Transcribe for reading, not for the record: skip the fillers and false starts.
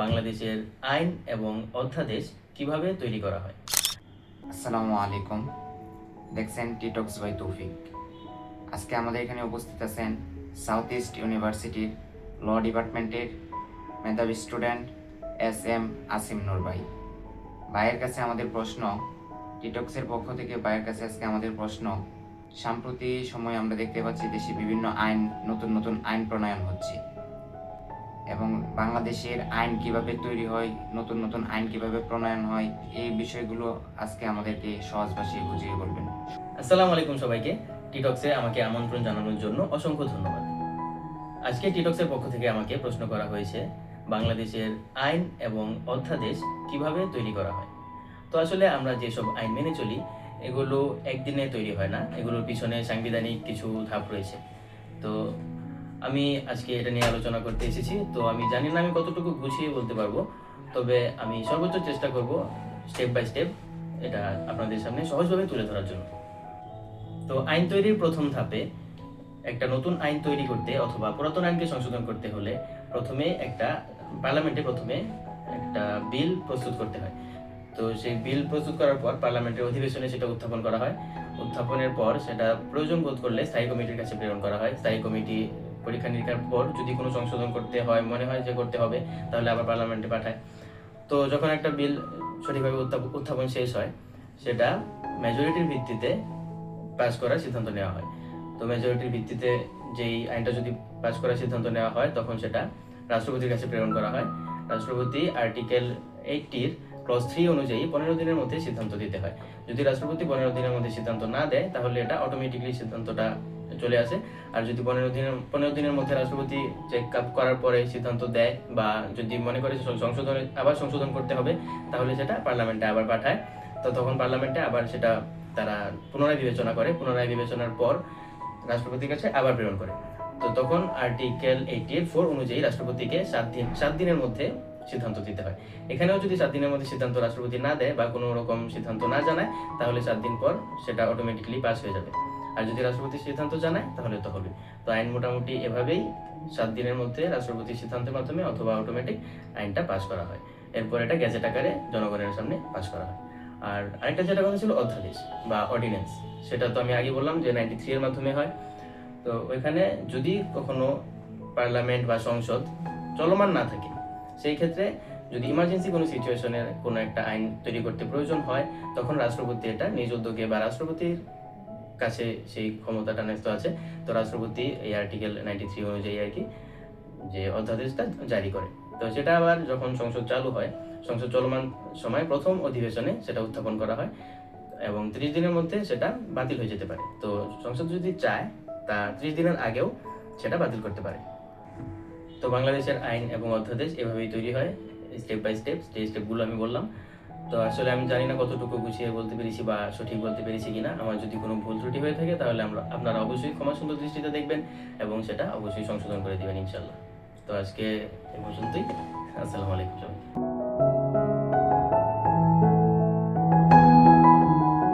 বাংলাদেশের আইন এবং অধ্যাদেশ কিভাবে তৈরি করা হয়। আসসালামু আলাইকুম। দেখছেন টিটক্স বাই তৌফিক। আজকে আমাদের এখানে উপস্থিত আছেন সাউথ ইস্ট ইউনিভার্সিটির ল ডিপার্টমেন্টের মেধাবী স্টুডেন্ট SM আসিম নূর ভাই। ভাইয়ের কাছে আমাদের প্রশ্ন, টিটক্সের পক্ষ থেকে ভাইয়ের কাছে আজকে আমাদের প্রশ্ন, সাম্প্রতি সময়ে আমরা দেখতে পাচ্ছি দেশে বিভিন্ন নতুন নতুন আইন প্রণয়ন হচ্ছে এবং বাংলাদেশের আইন কিভাবে তৈরি হয়, নতুন নতুন আইন কিভাবে প্রণয়ন হয়, এই বিষয়গুলো আজকে আমাদেরকে সহজ ভাষায় বুঝিয়ে বলবেন। আসসালামু আলাইকুম সবাইকে। টিটক্সে আমাকে আমন্ত্রণ জানানোর জন্য অসংখ্য ধন্যবাদ। আজকে টিটক্সের পক্ষ থেকে আমাকে প্রশ্ন করা হয়েছে বাংলাদেশের আইন এবং অধ্যাদেশ কিভাবে তৈরি করা হয়। তো আসলে আমরা যেসব আইন মেনে চলি এগুলো একদিনে তৈরি হয় না, এগুলোর পিছনে সাংবিধানিক কিছু ধাপ রয়েছে। তো আমি আজকে এটা নিয়ে আলোচনা করতে এসেছি। তো আমি জানি না আমি কতটুকু গুছিয়ে বলতে পারবো, তবে আমি সর্বোচ্চ চেষ্টা করব স্টেপ বাই স্টেপ এটা আপনাদের সামনে সহজভাবে তুলে ধরার জন্য। তো আইন তৈরির প্রথম ধাপে একটা নতুন আইন তৈরি করতে অথবা পুরাতন আইনকে সংশোধন করতে হলে পার্লামেন্টে প্রথমে একটা বিল প্রস্তুত করতে হয়। তো সেই বিল প্রস্তুত করার পর পার্লামেন্টের অধিবেশনে সেটা উত্থাপন করা হয়। উত্থাপনের পর সেটা প্রয়োজন বোধ করলে স্থায়ী কমিটির কাছে প্রেরণ করা হয়। স্থায়ী কমিটি পরীক্ষা নিরীক্ষার পর যদি কোনো সংশোধন করতে হয়, মনে হয় যে করতে হবে, তাহলে আবার পার্লামেন্টে পাঠায়। তো যখন একটা বিল সঠিকভাবে উত্থাপন শেষ হয়, সেটা মেজরিটির ভিত্তিতে পাস করার সিদ্ধান্ত নেওয়া হয়। তো মেজরিটির ভিত্তিতে যেই আইনটা যদি পাস করার সিদ্ধান্ত নেওয়া হয়, তখন সেটা রাষ্ট্রপতির কাছে প্রেরণ করা হয়। রাষ্ট্রপতি আর্টিকেল 80 ক্লজ 3 অনুযায়ী 15 দিনের মধ্যে সিদ্ধান্ত দিতে হয়। যদি রাষ্ট্রপতি 15 দিনের মধ্যে সিদ্ধান্ত না দেয়, তাহলে এটা অটোমেটিকলি সিদ্ধান্তটা চলে আসে। আর যদি 15 দিনের মধ্যে রাষ্ট্রপতি চেক আপ করার পরে সিদ্ধান্ত দেয়, বা যদি মনে করে আবার সংশোধন করতে হবে, তাহলে সেটা পার্লামেন্টে আবার পাঠায়। তো তখন পার্লামেন্টে আবার সেটা তারা পুনরায় বিবেচনা করে। পুনরায় বিবেচনার পর রাষ্ট্রপতির কাছে আবার প্রেরণ করে। তো তখন আর্টিকেল 84 অনুযায়ী রাষ্ট্রপতিকে 7 দিনের মধ্যে সিদ্ধান্ত দিতে হয়। এখানেও যদি 7 দিনের মধ্যে সিদ্ধান্ত রাষ্ট্রপতি না দেয় বা কোনো রকম সিদ্ধান্ত না জানায়, তাহলে 7 দিন পর সেটা অটোমেটিকলি পাস হয়ে যাবে। আর যদি রাষ্ট্রপতি সিদ্ধান্ত জানায়, তাহলে তো হবে। তো আইন মোটামুটি এভাবেই 7 দিনের মধ্যে রাষ্ট্রপতির সিদ্ধান্তের মাধ্যমে অথবা অটোমেটিক আইনটা পাস করা হয়। এরপর এটা গেজেট আকারে জনগণের সামনে পাস করা হয়। আর আরেকটা যেটা কথা ছিল অধ্যাদেশ বা অর্ডিন্যান্স, সেটা তো আমি আগে বললাম যে 93 এর মাধ্যমে হয়। তো ওইখানে যদি কখনো পার্লামেন্ট বা সংসদ চলমান না থাকে, সেই ক্ষেত্রে যদি ইমার্জেন্সি কোনো সিচুয়েশনের কোনো একটা আইন তৈরি করতে প্রয়োজন হয়, তখন রাষ্ট্রপতি এটা নিজ উদ্যোগে বা রাষ্ট্রপতির কাছে সেই ক্ষমতাটা ন্যস্ত আছে। তো রাষ্ট্রপতি এই আর্টিকেল 93 অনুযায়ী আর কি যে অধ্যাদেশটা জারি করে। তো সেটা আবার যখন সংসদ চালু হয়, সংসদ চলমান সময় প্রথম অধিবেশনে সেটা উত্থাপন করা হয় এবং 30 দিনের মধ্যে সেটা বাতিল হয়ে যেতে পারে। তো সংসদ যদি চায়, তা 30 দিনের আগেও সেটা বাতিল করতে পারে। তো বাংলাদেশের আইন এবং অধ্যাদেশ এভাবেই তৈরি হয়, স্টেপ বাই স্টেপ। যে স্টেপগুলো আমি বললাম। তো আসলে আমি জানি না কতটুকু গুছিয়ে বলতে পেরেছি বা সঠিক বলতে পেরেছি কিনা। আমার যদি কোনো ভুল ত্রুটি হয়ে থাকে, তাহলে আপনারা অবশ্যই ক্ষমা সুন্দর দৃষ্টিতে দেখবেন এবং সেটা অবশ্যই সংশোধন করে দিবেন ইনশাল্লাহ। তো আজকে এ পর্যন্তই। আসসালামু আলাইকুম সবাই।